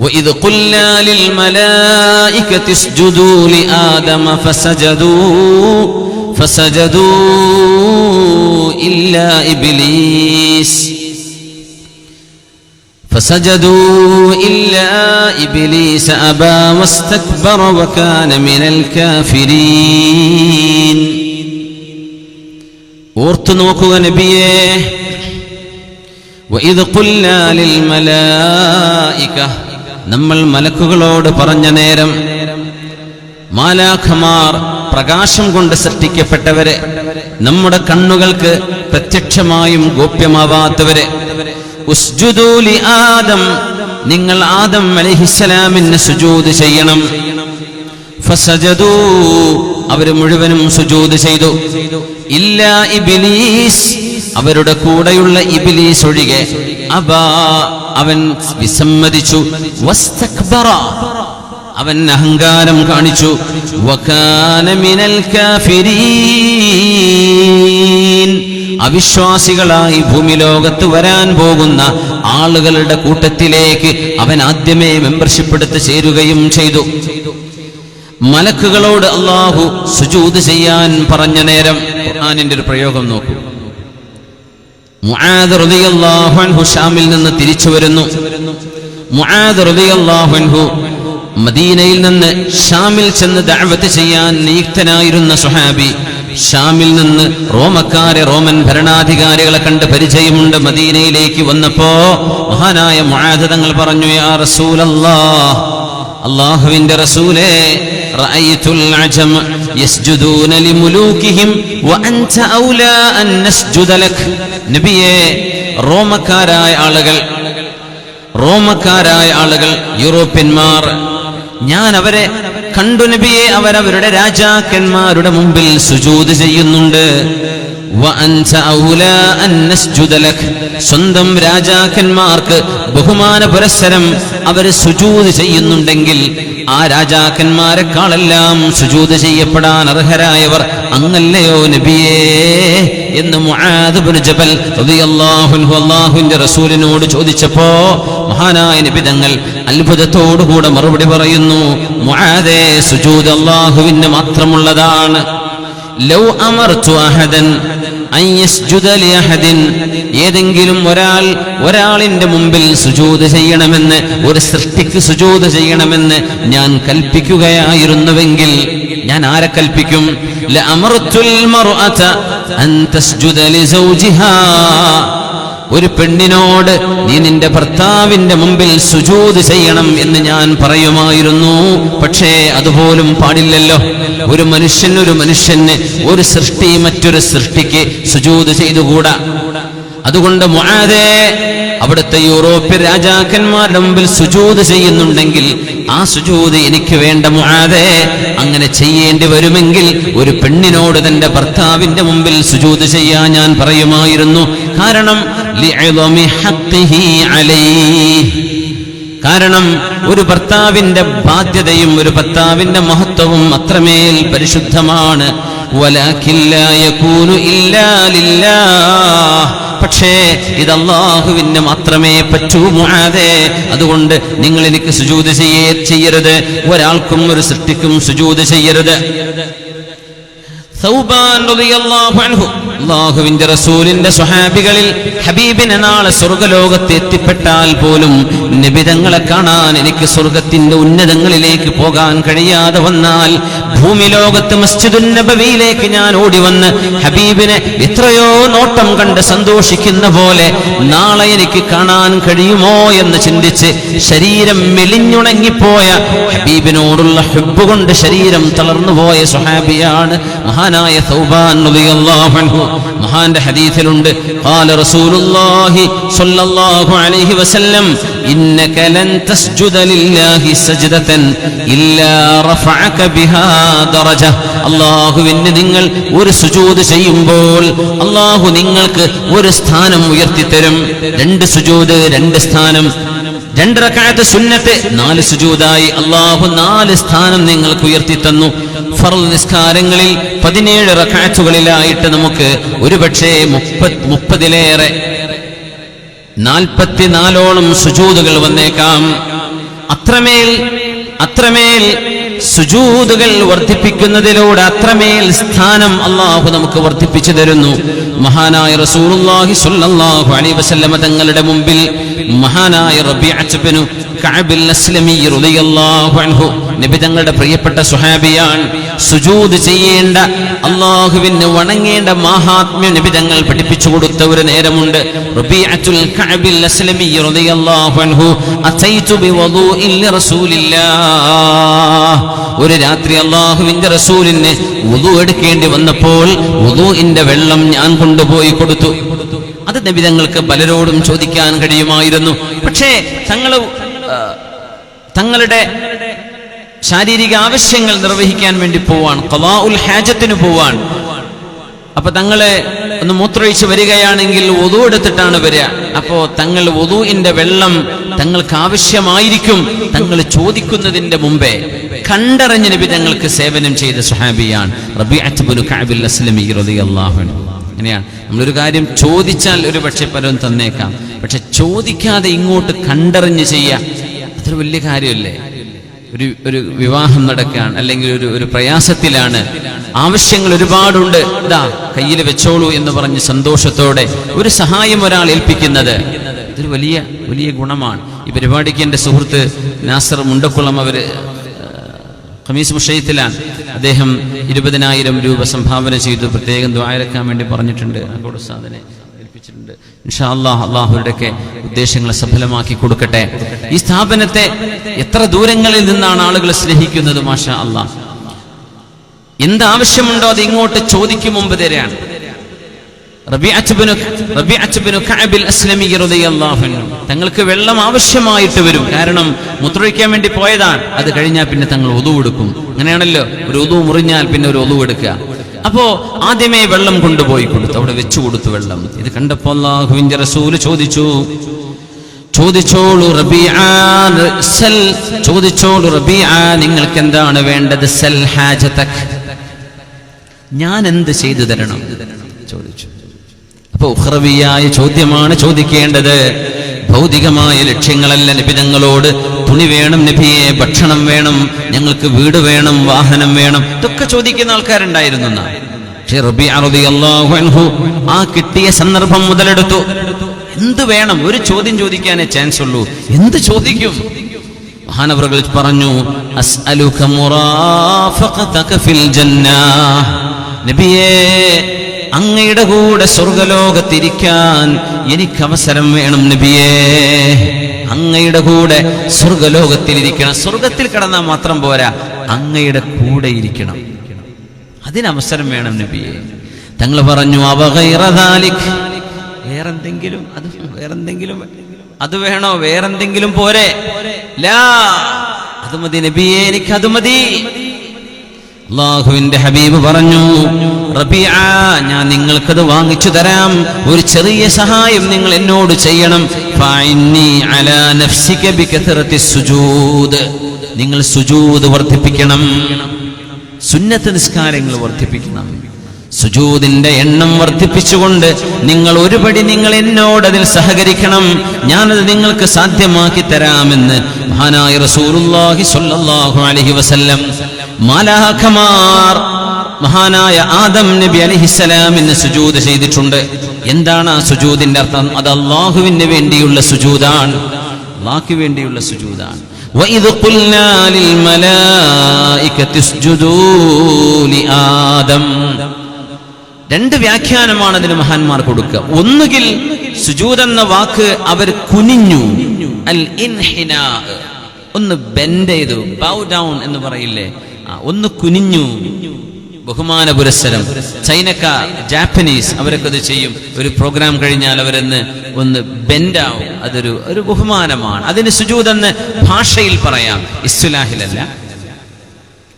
وإذ قلنا للملائكة اسجدوا لآدم فسجدوا إلا إبليس أبى واستكبر وكان من الكافرين. ഓർത്തു നോക്കുക നബിയേ, وإذ قلنا للملائكة, നമ്മൾ മലക്കുകളോട് പറഞ്ഞ നേരം, മാലാഖമാർ പ്രകാശം കൊണ്ട് സൃഷ്ടിക്കപ്പെട്ടവരെ, നമ്മുടെ കണ്ണുകൾക്ക് പ്രത്യക്ഷമായും ഗോപ്യമാവാത്തവരെ, ഉസ്ജുദൂ ലി ആദം, നിങ്ങൾ ആദം അലൈഹിസ്സലാമിന് സുജൂദ് ചെയ്യണം. ഫസജദൂ, അവർ മുഴുവനും സുജൂദ് ചെയ്തു. ഇല്ലാ ഇബ്ലീസ്, അവരുടെ കൂടെയുള്ള ഇബ്ലീസ് ഒഴികെ, അബാ, അവൻ വിസമ്മതിച്ചു. വസ്തക്ബറ, അവൻ അഹങ്കാരം കാണിച്ചു. വകാന മിനൽ കാഫിരീൻ, അവിശ്വാസികളായി ഭൂമി ലോകത്ത് വരാൻ പോകുന്ന ആളുകളുടെ കൂട്ടത്തിലേക്ക് അവൻ ആദ്യമേ മെമ്പർഷിപ്പ് എടുത്ത് ചേരുകയും ചെയ്തു. മലക്കുകളോട് അല്ലാഹു സുജൂദ് ചെയ്യാൻ പറഞ്ഞ നേരം ഖുർആനിന്റെ ഒരു പ്രയോഗം നോക്കൂ. മുആദ് റളിയല്ലാഹു അൻഹു ഷാമിൽ നിന്ന് തിരിച്ചു വരുന്നു. മുആദ് റളിയല്ലാഹു അൻഹു മദീനയിൽ നിന്ന് ഷാമിൽ ചെന്ന് ദഅവത്ത് ചെയ്യാൻ നിയുക്തനായിരുന്ന സ്വഹാബി. ഷാമിൽ നിന്ന് റോമൻ ഭരണാധികാരികളെ കണ്ട് പരിചയമുണ്ട്. മദീനയിലേക്ക് വന്നപ്പോ മഹാനായ മുആദ് തങ്ങൾ പറഞ്ഞു, യാ റസൂലല്ലാഹ്, അല്ലാഹുവിന്റെ റസൂലേ, റഅയ്തുൽ അജം യസ്ജുദൂന ലിമുലൂകിഹിം വഅൻത ഔലാ അൻ നസ്ജുദ ലക്. നബിയേ, റോമക്കാരായ ആളുകൾ യൂറോപ്യന്മാർ, ഞാൻ അവരെ കണ്ടു നബിയെ, അവരവരുടെ രാജാക്കന്മാരുടെ മുമ്പിൽ സുജൂദ് ചെയ്യുന്നുണ്ട്. വഅൻത ഔലാ അൻ നസ്ജുദ ലക്, സ്വന്തം രാജാക്കന്മാർക്ക് ബഹുമാന പുരസ്സരം അവർ സുജൂദ് ചെയ്യുന്നുണ്ടെങ്കിൽ ആ രാജാക്കന്മാരെക്കാളെല്ലാം സുജൂദ് ചെയ്യപ്പെടാൻ അർഹരായവർ അങ്ങല്ലയോ നബിയേ എന്ന് മുആദ് ഇബ്നു ജബൽ റളിയല്ലാഹു അൻഹു അല്ലാഹുവിന്റെ റസൂലിനോട് ചോദിച്ചപ്പോ മഹാനായ നബി തങ്ങൾ അത്ഭുതത്തോടുകൂടെ മറുപടി പറയുന്നു, മുആദേ, സുജൂദ് അല്ലാഹുവിന് മാത്രമുള്ളതാണ്. ലൗ അമർതു അഹദൻ അൻ യസ്ജുദ ലി അഹദിൻ, ഏതെങ്കിലും ഒരാളിന്റെ മുമ്പിൽ സുജൂദ് ചെയ്യണമെന്ന്, ഒരു സൃഷ്ടിക്ക് സുജൂദ് ചെയ്യണമെന്ന് ഞാൻ കൽപ്പിക്കുകയായിരുന്നുവെങ്കിൽ ഞാൻ ആരെ കൽപ്പിക്കും? ലഅമർതുൽ മർഅത അൻ തസ്ജുദ ലി സൗജിഹാ, ഒരു പെണ്ണിനോട് നീ നിന്റെ ഭർത്താവിന്റെ മുമ്പിൽ സുജൂദ് ചെയ്യണം എന്ന് ഞാൻ പറയുമായിരുന്നു. പക്ഷേ അതുപോലും പാടില്ലല്ലോ. ഒരു മനുഷ്യന് ഒരു സൃഷ്ടി മറ്റൊരു സൃഷ്ടിക്ക് സുജൂദ് ചെയ്തുകൂടാ. അതുകൊണ്ട് മുആദേ, അവിടുത്തെ യൂറോപ്യൻ രാജാക്കന്മാരുടെ മുമ്പിൽ സുജൂദ് ചെയ്യുന്നുണ്ടെങ്കിൽ ആ സുജൂദ് എനിക്ക് വേണ്ട മുആദേ. അങ്ങനെ ചെയ്യേണ്ടി വരുമെങ്കിൽ ഒരു പെണ്ണിനോട് തന്റെ ഭർത്താവിന്റെ മുമ്പിൽ സുജൂദ് ചെയ്യാൻ ഞാൻ പറയുമായിരുന്നു. കാരണം ലിഇളമി ഹഖ്ഖിഹി അലൈഹി, കാരണം ഒരു ഭർത്താവിന്റെ ബാധ്യതയും ഒരു ഭർത്താവിന്റെ മഹത്വവും അത്രമേൽ പരിശുദ്ധമാണ്. വലാകിൻ ലാ യകൂനു ഇല്ലാ ലില്ലാഹ്, പക്ഷേ ഇത് അല്ലാഹുവിന് മാത്രമേ പറ്റൂ മുആദേ. അതുകൊണ്ട് നിങ്ങൾ എനിക്ക് സുജൂദ് ചെയ്യരുത്, ഒരാൾക്കും ഒരു സൃഷ്ടിക്കും സുജൂദ് ചെയ്യരുത്. സൗബാൻ റളിയല്ലാഹു അൻഹു, അല്ലാഹുവിന്റെ റസൂലിന്റെ സ്വഹാബികളിൽ ഹബീബിനെ നാളെ സ്വർഗ്ഗലോകത്ത് എത്തിപ്പെട്ടാൽ പോലും നബിതങ്ങളെ കാണാൻ എനിക്ക് സ്വർഗ്ഗത്തിന്റെ ഉന്നതങ്ങളിലേക്ക് പോകാൻ കഴിയാതെ വന്നാൽ ഭൂമി ലോകത്ത് മസ്ജിദുൻ നബവിയിലേക്ക് ഞാൻ ഓടി വന്ന് ഹബീബിനെ എത്രയോ നോട്ടം കണ്ട് സന്തോഷിക്കുന്ന പോലെ നാളെ എനിക്ക് കാണാൻ കഴിയുമോ എന്ന് ചിന്തിച്ച് ശരീരം മെലിഞ്ഞുണങ്ങിപ്പോയ, ഹബീബിനോടുള്ള ഹുബ്ബ് കൊണ്ട് ശരീരം തളർന്നുപോയ സ്വഹാബിയാണ് മഹാനായ സൗബാൻ റളിയല്ലാഹു അൻഹു. മഹാന്റെ ഹദീസിലുണ്ട്, ഖാല റസൂലുള്ളാഹി സ്വല്ലല്ലാഹു അലൈഹി വസല്ലം, ഇന്നക ലൻ തസ്ജുദ ലില്ലാഹി സജ്ദതൻ ഇല്ലാ റഫഅക ബിഹാ ദറജ. അല്ലാഹുവിന് നിങ്ങൾ ഒരു സുജൂദ് ചെയ്യുമ്പോൾ അല്ലാഹു നിങ്ങൾക്ക് ഒരു സ്ഥാനം ഉയർത്തിത്തരും. 2 സുജൂദ് 2 സ്ഥാനം, 2 റക്അത്ത് സുന്നത്ത് 4 സുജൂദായി അല്ലാഹു 4 സ്ഥാനം നിങ്ങൾക്ക് ഉയർത്തി തന്നു. ഫർള് നിസ്കാരങ്ങളിൽ 17 റക്അത്തുകളിലായിട്ട് നമുക്ക് ഒരുപക്ഷേ 30-ലേറെ 44ഓളം സുജൂദുകൾ വന്നേക്കാം. അത്രമേൽ സുജൂദുകൾ വർദ്ധിപ്പിക്കുന്നതിലൂടെ അത്രമേൽ സ്ഥാനം അല്ലാഹു നമുക്ക് വർദ്ധിപ്പിച്ചു തരുന്നു. മഹാനായ റസൂലുള്ളാഹി സ്വല്ലല്ലാഹു അലൈഹി വസല്ലമ തങ്ങളുടെ മുമ്പിൽ മഹാനായ റബീഅത്ത് ബിനു കഅബിൽ അസ്ലമി റളിയല്ലാഹു അൻഹു, നബി തങ്ങളുടെ പ്രിയപ്പെട്ട സ്വഹാബിയാണ്, സുജൂദ് ചെയ്യേണ്ട, അല്ലാഹുവിനെ വണങ്ങേണ്ട മഹാത്മ്യം നബി തങ്ങൾ പഠിപ്പിച്ചു കൊടുത്ത ഒരു നേരമുണ്ട്. റബീഅത്തുൽ കഅബിൽ അസ്ലമി റളിയല്ലാഹു അൻഹു അതൈതു ബിവദൂഇൻ ലിറസൂലില്ലാഹ്, ഒരു രാത്രി അല്ലാഹുവിന്റെ റസൂലിന് വുദു എടുക്കേണ്ടി വന്നപ്പോൾ വുദുഇന്റെ വെള്ളം ഞാൻ കൊണ്ടുപോയി കൊടുത്തു. അത് നബി തങ്ങൾക്ക് പലരോടും ചോദിക്കാൻ കഴിയുമായിരുന്നു. പക്ഷേ തങ്ങളുടെ ശാരീരിക ആവശ്യങ്ങൾ നിർവഹിക്കാൻ വേണ്ടി പോവാൻ, ഖളാഉൽ ഹാജത്തിന് പോവാൻ. അപ്പൊ തങ്ങളെ ഒന്ന് മൂത്രമൊഴിച്ച് വരികയാണെങ്കിൽ വുദു എടുത്തിട്ടാണ് വരിക. അപ്പോ തങ്ങൾ വുദുഇന്റെ വെള്ളം തങ്ങൾക്ക് ആവശ്യമായിരിക്കും. തങ്ങൾ ചോദിക്കുന്നതിന്റെ മുമ്പേ കണ്ടറിഞ്ഞ് നബി തങ്ങൾക്ക് സേവനം ചെയ്ത സ്വഹാബിയാണ് റബീഅത്ത് ബിനു കഅബിൽ അസ്ലമി റളിയല്ലാഹു അൻഹു. അങ്ങനെയാണ്, നമ്മളൊരു കാര്യം ചോദിച്ചാൽ ഒരു പക്ഷെ പലരും തന്നേക്കാം, പക്ഷെ ചോദിക്കാതെ ഇങ്ങോട്ട് കണ്ടറിഞ്ഞ് ചെയ്യുക, അതൊരു വലിയ കാര്യമല്ലേ? ഒരു വിവാഹം നടക്കുകയാണ്, അല്ലെങ്കിൽ ഒരു പ്രയാസത്തിലാണ്, ആവശ്യങ്ങൾ ഒരുപാടുണ്ട്, ഇതാ കയ്യിൽ വെച്ചോളൂ എന്ന് പറഞ്ഞ് സന്തോഷത്തോടെ ഒരു സഹായം ഒരാൾ ഏൽപ്പിക്കുന്നത് ഇതൊരു വലിയ വലിയ ഗുണമാണ്. ഈ പരിപാടിക്ക് എൻ്റെ സുഹൃത്ത് നാസർ മുണ്ടക്കുളം, അവര് ഖമീസ് മുഷയ്യത്തിലാണ്, അദ്ദേഹം 20,000 രൂപ സംഭാവന ചെയ്തു. പ്രത്യേകം ദുആയിരക്കാൻ വേണ്ടി പറഞ്ഞിട്ടുണ്ട്, അങ്ങോട്ട് സാധനെ ഏൽപ്പിച്ചിട്ടുണ്ട്. ഇൻഷാ അല്ലാഹ് അല്ലാഹുവിൻ്റെയൊക്കെ ഉദ്ദേശങ്ങളെ സഫലമാക്കി കൊടുക്കട്ടെ. ഈ സ്ഥാപനത്തെ എത്ര ദൂരങ്ങളിൽ നിന്നാണ് ആളുകൾ സ്നേഹിക്കുന്നത്. മാഷാ അല്ലാഹ്, എന്താവശ്യമുണ്ടോ അത് ഇങ്ങോട്ട് ചോദിക്കും മുമ്പ് തരാണ്. റബീഅത്ത് ബിനു കഅബിൽ അസ്ലമി റളിയല്ലാഹു അൻഹു തങ്ങൾക്ക് വെള്ളം ആവശ്യമായിട്ട് വരും. കാരണം മൂത്രമൊഴിക്കാൻ വേണ്ടി പോയതാണ്. അത് കഴിഞ്ഞാൽ പിന്നെ തങ്ങൾ വുദു എടുക്കും. അങ്ങനെയാണല്ലോ, ഒരു വുദു മുറിഞ്ഞാൽ പിന്നെ ഒരു വുദു എടുക്കുക. അപ്പോ ആദ്യമേ വെള്ളം കൊണ്ടുപോയി കൊടുത്തു, അവിടെ വെച്ചു കൊടുത്തു വെള്ളം. ഇത് കണ്ടപ്പോൾ അല്ലാഹുവിന്റെ റസൂൽ ചോദിച്ചോളൂ റബീഅ, നിങ്ങൾക്ക് എന്താണ് വേണ്ടത്? സൽ ഹാജതക്, ഞാൻ എന്ത് ചെയ്തു തരണം ചോദിച്ചു. അപ്പൊ ഉഖ്റവിയായ ചോദ്യമാണ് ചോദിക്കേണ്ടത്. ഭൗതികമായ ലക്ഷ്യങ്ങളല്ല നബി തങ്ങളോട്. തുണി വേണം നബിയെ, ഭക്ഷണം വേണം, ഞങ്ങൾക്ക് വീട് വേണം, വാഹനം വേണം, ഇതൊക്കെ ചോദിക്കുന്ന ആൾക്കാരുണ്ടായിരുന്നു. പക്ഷേ റബീഅ റളിയല്ലാഹു അൻഹു ആ കിട്ടിയ സന്ദർഭം മുതലെടുത്തു. എന്ത് വേണം? ഒരു ചോദ്യം ചോദിക്കാനേ ചാൻസ് ഉള്ളൂ. എന്ത് ചോദിക്കും? മഹാനവറുകൾ പറഞ്ഞു, അസ്അലുക മുറാഫഖതക ഫിൽ ജന്നah, നബിയേ അങ്ങയുടെ കൂടെ സ്വർഗലോകത്തിരിക്കാൻ എനിക്ക് അവസരം വേണം നബിയേ. അങ്ങയുടെ കൂടെ സ്വർഗലോകത്തിലിരിക്കണം. സ്വർഗത്തിൽ കിടന്നാൽ മാത്രം പോരാ, അങ്ങയുടെ കൂടെ ഇരിക്കണം, അതിനവസരം വേണം നബിയേ. തങ്ങൾ പറഞ്ഞു, അവഗൈറ ദാലിക്, വേറെന്തെങ്കിലും അത് വേണോ? വേറെന്തെങ്കിലും പോരെ? ലാ, അത് മതി നബിയേ, എനിക്ക് അത് മതി. അല്ലാഹുവിന്റെ ഹബീബ് പറഞ്ഞു, റബീഅ, ഞാൻ നിങ്ങൾക്കത് വാങ്ങിച്ചു തരാം. ഒരു ചെറിയ സഹായം നിങ്ങൾ എന്നോട് ചെയ്യണം. ഫഇന്നി അലാ നഫ്സിക ബികഥറത്തി സുജൂദ്, നിങ്ങൾ സുജൂദ് വർദ്ധിപ്പിക്കണം, സുന്നത്ത് നിസ്കാരങ്ങൾ വർദ്ധിപ്പിക്കണം. സുജൂദിന്റെ എണ്ണം വർദ്ധിപ്പിച്ചുകൊണ്ട് നിങ്ങൾ ഒരുപടി നിങ്ങൾ എന്നോട് അതിൽ സഹകരിക്കണം, ഞാനത് നിങ്ങൾക്ക് സാധ്യമാക്കി തരാമെന്ന് മഹാനായ റസൂലുള്ളാഹി സ്വല്ലല്ലാഹു അലൈഹി വസല്ലം. മാലാഖമാർ മഹാനായ ആദം നബി അലൈഹിസ്സലാമിന് സുജൂദ് ചെയ്തിട്ടുണ്ട്. എന്താണ് ആ സുജൂദിന്റെ അർത്ഥം? അത് അല്ലാഹുവിന് വേണ്ടിയുള്ള സുജൂദാണ്, അല്ലാഹുവിന് വേണ്ടിയുള്ള സുജൂദാണ്. വഇദ് ഖുൽനാ ലിൽ മലായികതി ഇസ്ജുദൂ ലിആദം. രണ്ട് വ്യാഖ്യാനമാണ് അതിന് മഹാന്മാർ കൊടുക്കുക. ഒന്നുകിൽ സുജൂദ് എന്ന വാക്ക് അവർ കുനിഞ്ഞു, അൽ ഇൻഹിനാ, ഒന്ന് ബെൻഡ് ചെയ്തു, ബൗ ഡൗൺ എന്ന് പറയില്ലേ, ഒന്ന് കുനിഞ്ഞു, ബഹുമാന പുരസ്സരം. ചൈനക്കാർ, ജാപ്പനീസ് അവരൊക്കെ അത് ചെയ്യും. ഒരു പ്രോഗ്രാം കഴിഞ്ഞാൽ അവരെന്ന് ഒന്ന് ബെൻഡാവും, അതൊരു ബഹുമാനമാണ്. അതിന് സുജൂദ് എന്ന് ഭാഷയിൽ പറയാം, ഇസ്തിലാഹിലല്ല.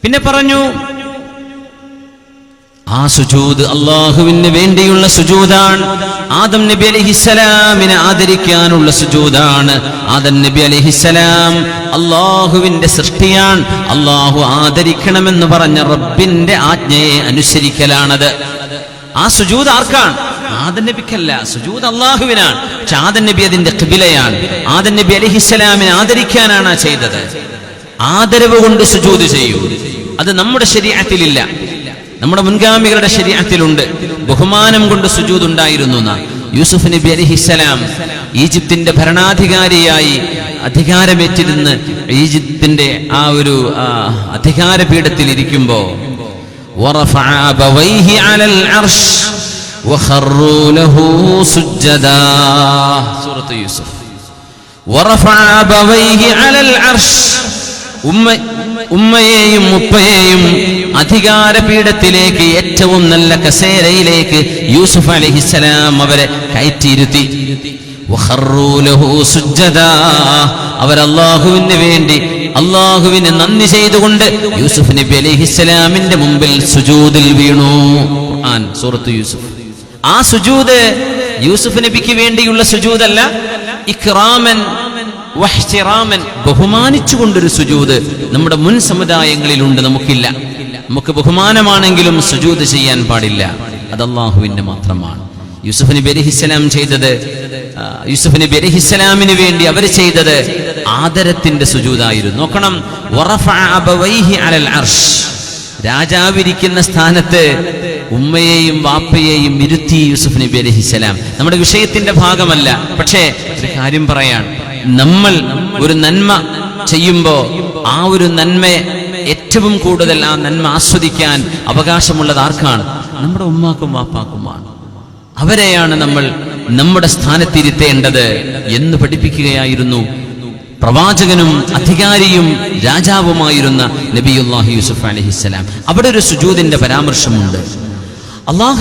പിന്നെ പറഞ്ഞു, ആ സുജൂദ് അല്ലാഹുവിന് വേണ്ടിയുള്ള സുജൂദാണ്. ആദം നബി അലൈഹിസ്സലാമിനെ ആദരിക്കാനുള്ള സുജൂദാണ്. ആദം നബി അലൈഹിസ്സലാം അല്ലാഹുവിന്റെ സൃഷ്ടിയാണ്. അല്ലാഹു ആദരിക്കണമെന്ന് പറഞ്ഞ റബ്ബിന്റെ ആജ്ഞയെ അനുസരിക്കലാണത്. ആ സുജൂദ് ആർക്കാണ്? ആദം നബിക്കല്ല, സുജൂദ് അള്ളാഹുവിനാണ്. പക്ഷെ ആദം നബി അതിന്റെ ഖിബിലയാണ്. ആദം നബി അലൈഹിസ്സലാമിനെ ആദരിക്കാനാണ് ചെയ്തത്. ആദരവ് കൊണ്ട് സുജൂദ് ചെയ്യൂ. അത് നമ്മുടെ ശരീഅത്തിലില്ല, നമ്മുടെ മുൻഗാമികളുടെ ശരീഅത്തിലുണ്ട്. ബഹുമാനം കൊണ്ട് സുജൂദ് ഉണ്ടായിരുന്നു. യൂസുഫ് നബി അലൈഹിസ്സലാം ഈജിപ്തിന്റെ ഭരണാധികാരിയായി അധികാരമേറ്റിരുന്ന് ഈജിപ്തിന്റെ ആ ഒരു അധികാരപീഠത്തിൽ ഇരിക്കുമ്പോ വറഫഅ അബവൈഹി അലൽ അർശ് വഖറൂ ലഹു സുജ്ജദാ. സൂറത്ത് യൂസുഫ്. വറഫഅ അബവൈഹി അലൽ അർശ്, ഉമ്മയെയും ഉപ്പയെയും അധികാരപീഠത്തിലേക്ക്, ഏറ്റവും നല്ല കസേരയിലേക്ക് യൂസുഫ് അലൈഹിസ്സലാം അവരെ കയറ്റിയിരുത്തി. വഖറൂ ലഹു സുജ്ജദാ, അവർ അല്ലാഹുവിന് വേണ്ടി അല്ലാഹുവിന് നന്ദി ചെയ്തുകൊണ്ട് യൂസുഫ് നബി അലൈഹിസ്സലാമിന്റെ മുമ്പിൽ സുജൂദിൽ വീണു. ഖുർആൻ സൂറത്ത് യൂസുഫ്. ആ സുജൂദ് യൂസുഫ് നബിക്ക് വേണ്ടിയുള്ള സുജൂദല്ല, ഇക്റാമൻ വഹ്തിറാമൻ, ബഹുമാനിച്ചുകൊണ്ടൊരു സുജൂദ് നമ്മുടെ മുൻ സമുദായങ്ങളിലുണ്ട്, നമുക്കില്ല. നമുക്ക് ബഹുമാനമാണെങ്കിലും സുജൂദ് ചെയ്യാൻ പാടില്ല, അത് അല്ലാഹുവിന്റെ മാത്രമാണ്. യൂസുഫ് നബി അലൈഹിസ്സലാം ചെയ്തത്, യൂസുഫ് നബി അലൈഹിസ്സലാമിന് വേണ്ടി അവർ ചെയ്തത് ആദരത്തിന്റെ സുജൂദായിരുന്നു. നോക്കണം, വറഫഅ അബവൈഹി അലൽ അർശ്, രാജാവിരിക്കുന്ന സ്ഥാനത്ത് ഉമ്മയെയും വാപ്പയെയും ഇരുത്തി യൂസുഫ് നബി അലൈഹിസ്സലാം. നമ്മുടെ വിഷയത്തിന്റെ ഭാഗമല്ല, പക്ഷേ ഒരു കാര്യം പറയാൻ, നമ്മൾ ഒരു നന്മ ചെയ്യുമ്പോ ആ ഒരു നന്മയെ ഏറ്റവും കൂടുതൽ ആ നന്മ ആസ്വദിക്കാൻ അവകാശമുള്ളത് ആർക്കാണ്? നമ്മുടെ ഉമ്മാക്കും വാപ്പാക്കുമാണ്. അവരെയാണ് നമ്മൾ നമ്മുടെ സ്ഥാനത്തിരുത്തേണ്ടത് എന്ന് പഠിപ്പിക്കുകയായിരുന്നു പ്രവാചകനും അധികാരിയും രാജാവുമായിരുന്ന നബിയുല്ലാഹി യൂസുഫ് അലൈഹിസ്സലാം. അവിടെ ഒരു സുജൂദിന്റെ പരാമർശമുണ്ട്. അല്ലാഹു